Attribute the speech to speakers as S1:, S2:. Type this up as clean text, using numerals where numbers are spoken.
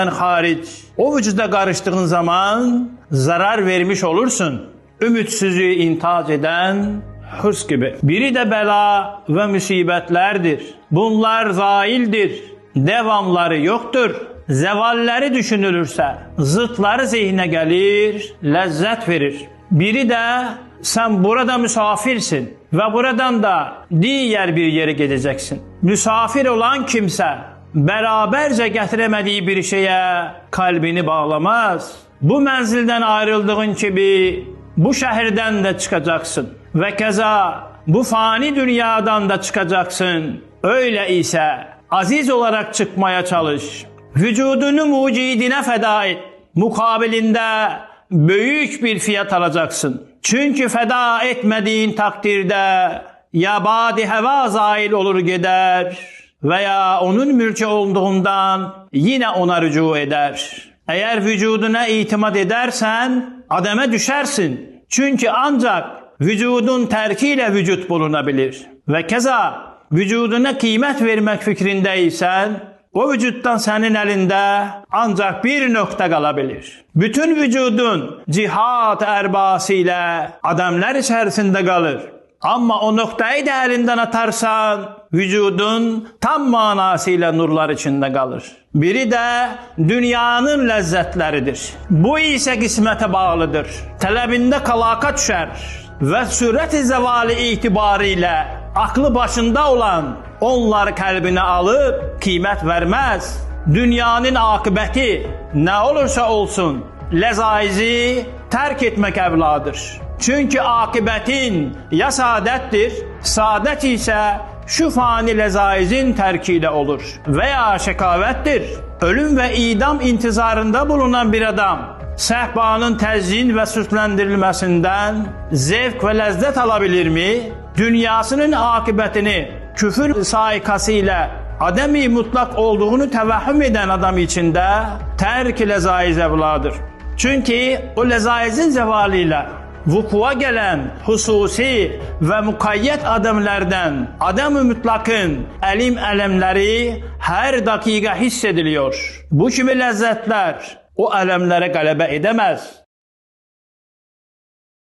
S1: hariç o vücuda karıştığın zaman zarar vermiş olursun. Ümitsizliği intihac eden hırs gibi. Biri de bela ve musibetlerdir. Bunlar zaildir. Devamları yoktur. Zevalleri düşünülürse zıtları zihne gelir, lezzet verir. Biri de sen burada misafirsin ve buradan da diğer bir yere gideceksin. Misafir olan kimse beraberce getiremediği bir şeye kalbini bağlamaz. Bu menzilden ayrıldığın gibi bu şehirden de çıkacaksın ve keza bu fani dünyadan da çıkacaksın. Öyle ise aziz olarak çıkmaya çalış. Vücudunu mucidine feda et. Mukabilinde büyük bir fiyat alacaksın. Çünkü feda etmediğin takdirde ya badi heva zail olur gider veya onun mülkü olduğundan yine ona rücu eder. Eğer vücuduna itimat edersen ademe düşersin. Çünkü ancak vücudun terkiyle vücut bulunabilir. Ve keza vücuduna kıymet vermek fikrindeysen o vücuttan senin elinde ancak bir nokta kalabilir. Bütün vücudun cihat erbasıyla adamlar içerisinde kalır. Ama o noktayı da elinden atarsan vücudun tam manasıyla nurlar içinde kalır. Biri de dünyanın lezzetleridir. Bu ise kısmete bağlıdır. Talebinde kalaka düşer ve süret-i zevali itibariyle aklı başında olan onlar kalbine alıp kıymet vermez. Dünyanın akıbeti ne olursa olsun lezaizi terk etmek evladır. Çünkü akıbetin ya saadettir, saadet ise şu fani lezaizin terkiyle olur veya şekavettir. Ölüm ve idam intizarında bulunan bir adam sehpanın tezyin ve süslendirilmesinden zevk ve lezzet alabilir mi? Dünyasının akıbetini küfür saikasıyla ademi mutlak olduğunu tevehhüm eden adam içinde terk-i lezaiz evladır. Çünkü o lezaizin zevaliyle vuku'a gelen hususi ve mukayyet adamlardan adam-ı mutlakın elemleri her dakika hissediliyor. Bu gibi lezzetler o elemlere galebe edemez.